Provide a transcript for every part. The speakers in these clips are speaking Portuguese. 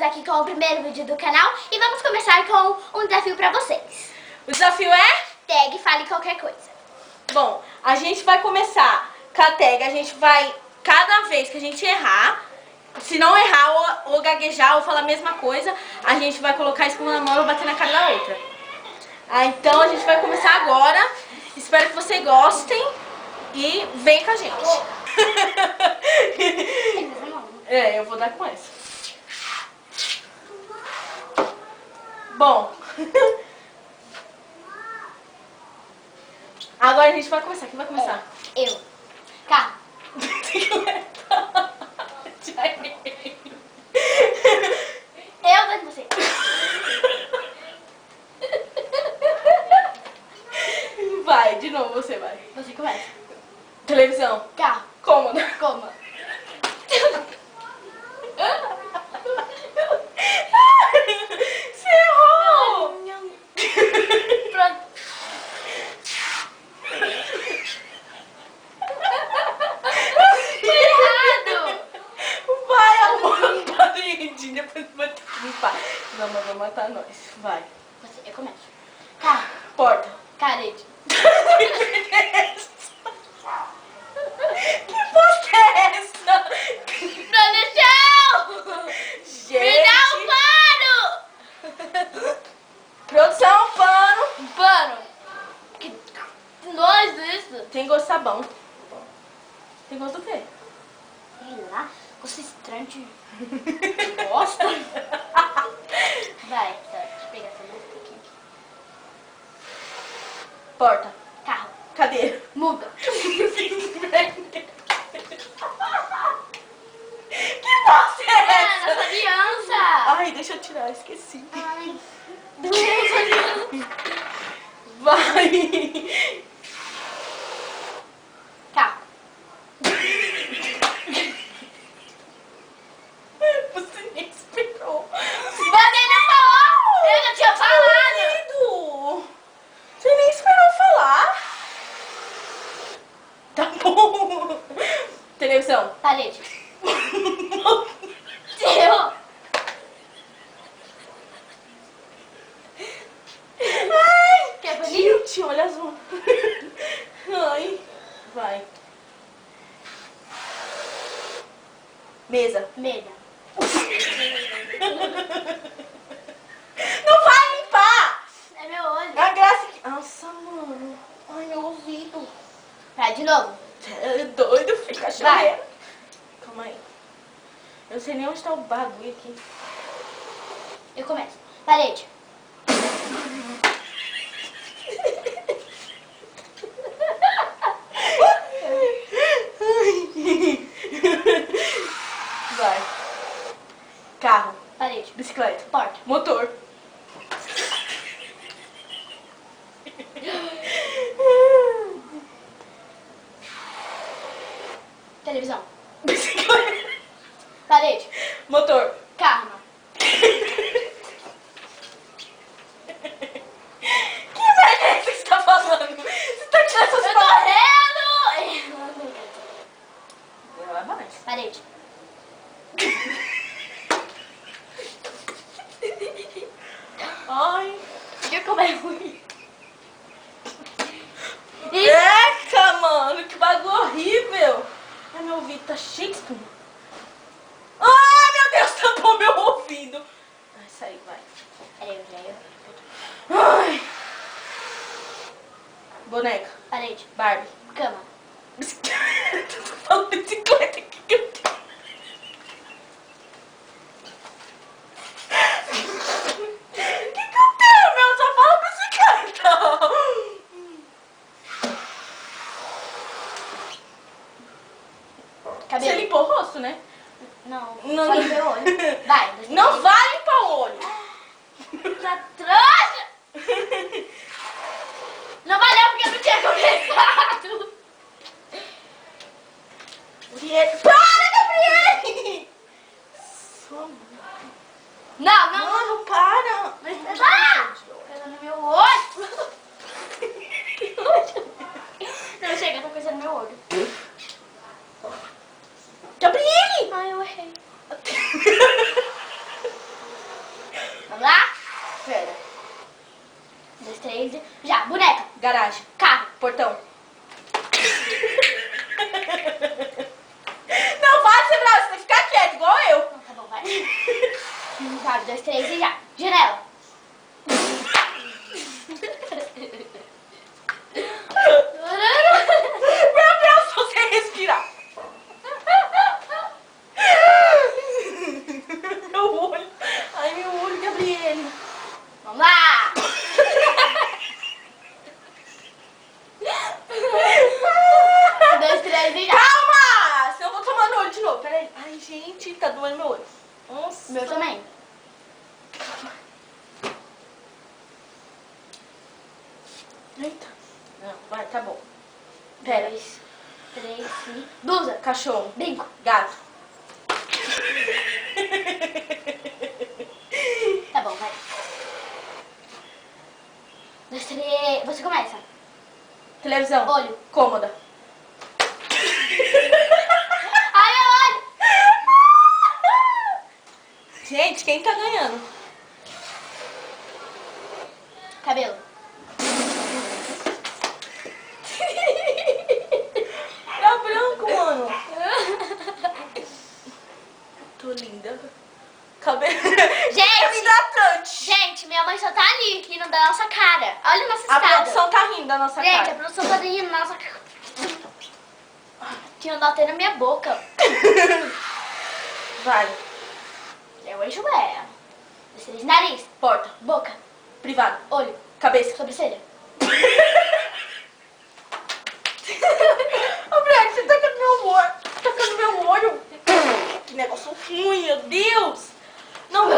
aqui com o primeiro vídeo do canal e vamos começar com um desafio pra vocês. O desafio é? Tag, fale qualquer coisa. Bom, a gente vai começar com a tag, a gente vai, cada vez que a gente errar, se não errar ou gaguejar ou falar a mesma coisa, a gente vai colocar a espuma na mão e vai bater na cara da outra. Então a gente vai começar agora, espero que vocês gostem e vem com a gente. Eu vou dar com essa. Bom, agora a gente vai começar. Quem vai começar? Eu. Carro. Eu vou de você. Vai, de novo você vai. Você começa. Televisão. Carro. Cômodo. Coma. Você errou! Pronto. Errado. Vai, amor. Parede. Depois vai ter que limpar. Não, mas vai matar nós. Vai. Eu começo. Carro. Porta. Parede. Que bosta é essa? Tá no chão! Gente. Me dá um pano! Produção, pano. Um pano? Que nojo isso! Tem gosto de sabão. Tem gosto do quê? Sei lá, gosto estranho de bosta. Vai, tá, deixa eu pegar essa música aqui. Porta. Carro. Cadeira. Muda. Que bosta é essa? Nossa aliança! Ai, deixa eu tirar, esqueci. Ai, Vai. carro. Você nem esperou. Botei na mão! Eu já tinha falado! Querido, você nem esperou falar. Tá bom. Televisão. Parede. Seu! Ai, Quer bonito? gente, olha as mãos. Ai, vai. Mesa. Mesa. Não vai limpar. É meu olho. A graça que... Nossa, mano. Ai, meu ouvido. Vai, de novo. É doido, fica chovendo. Calma aí. Eu sei nem onde tá o bagulho aqui. Eu começo. Parede. Vai. Carro. Parede. Bicicleta. Porta. Motor. Televisão. Bicicleta. Parede. Motor. Carro. Que merda é essa que você tá falando? Você tá tirando essas Eu tô palavras. rindo! Vai mais. Parede. Ai. Deixa eu comer ruim. Eca, mano, que bagulho horrível. Ai, meu ouvido tá cheio de espuma. Ai, meu Deus, tampou meu ouvido. Ai, sai, vai. Peraí, eu. Ai. Boneca. Parede. Barbie. Cama. Bicicleta. Tô falando bicicleta aqui que eu tenho. O que eu tenho, meu? Só fala bicicleta. Você Cabelo. limpou o rosto, né? Não, Não, só não. no meu olho. Vai. Não vai limpar o olho. Tá trouxa! Não valeu porque eu não tinha começado. Gabriele. Para, Gabriele! Não, não. Mano, para! Mas tá no meu olho. Não, chega, tá coisando no meu olho. Gabriele! Ai, eu errei. portão. Não vai ser bravo, você tem que ficar quieto, igual eu. Tá bom, vai. 4, 2, 3 e já. Janela. Meu Deus, se você respirar. Meu olho. Ai, meu olho, Gabriele. Vamos lá. 2, 3 e já. Calma! Senão eu vou tomar no olho de novo. Peraí. Ai, gente, tá doendo meu olho. Nossa. Meu também. Eita. Não, vai, tá bom. Pera. 2, 3 e... Blusa. Cachorro. Brinco. Gato. Tá bom, vai. 2, 3... Você começa. Televisão. Olho. Cômoda. Ai, meu olho. Gente, quem tá ganhando? Cabelo. Tá branco, mano. Tô linda. Cabelo. Gente. Hidratante. Gente, minha mãe só tá ali, rindo da nossa cara. Olha o nosso A estado. produção tá rindo da nossa Gente, a cara. produção tá rindo da nossa cara. Tinha um nó até na minha boca. Vai. Eu enxo ela. 2, 3, nariz. Porta. Boca. Privado. Olho. Cabeça. Sobrancelha. Ô, Brian, você tá tacando meu olho. Tacando meu olho. Que negócio ruim, meu Deus. Não.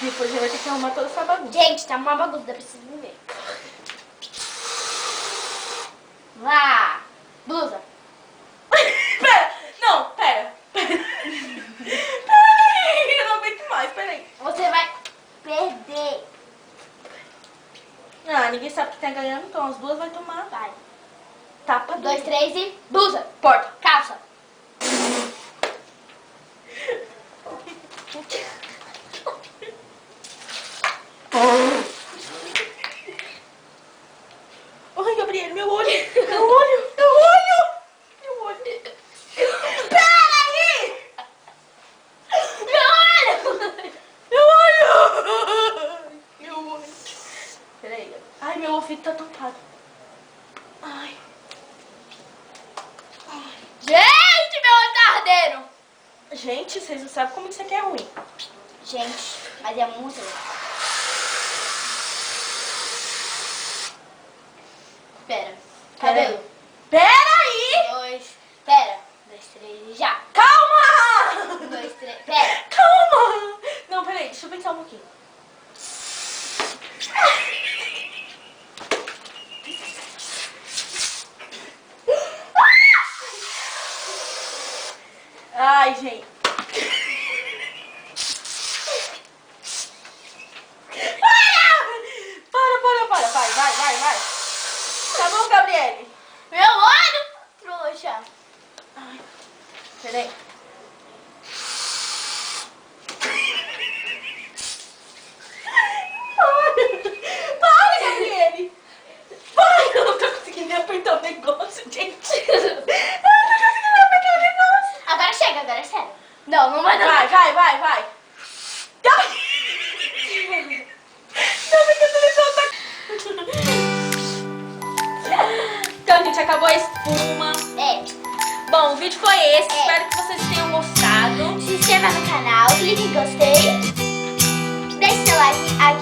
Depois a gente vai ter que arrumar toda essa bagunça. Gente, tá uma bagunça, dá pra vocês me ver. Lá. Blusa. Pera. Não, pera. Peraí, eu não aguento mais, peraí. Você vai perder. Ah, ninguém sabe que tá ganhando, então as duas vai tomar. Vai. Tapa. 2, 3 e... Blusa. Porta. Calça. Ai, Gabriel, meu olho. Meu olho. Meu olho. Meu olho. Peraí. Meu olho. Meu olho. Meu olho. Peraí. Ai, meu ouvido tá tampado. Ai. Gente, meu olho tá ardendo. Gente, vocês não sabem como isso aqui é ruim. Gente, mas é muito legal. Pera. Cabelo. Peraí. 2. Pera. 2, 3 e já. Calma. 2, 3. Pera. Calma. Não, peraí, deixa eu pensar um pouquinho. Ai, gente. Para. Vai. Tá bom, Gabriele? Meu olho. Trouxa. Ai, peraí. Para, Gabriele. Para, eu não tô conseguindo nem apertar o negócio, gente. Eu não tô conseguindo apertar o negócio. Agora chega, agora é sério. Não, não vai dar. Vai. Não, porque a televisão tá... Então, gente, acabou a espuma. É. Bom, o vídeo foi esse. Espero que vocês tenham gostado. Se inscreva no canal, clique em gostei. Deixe seu like aqui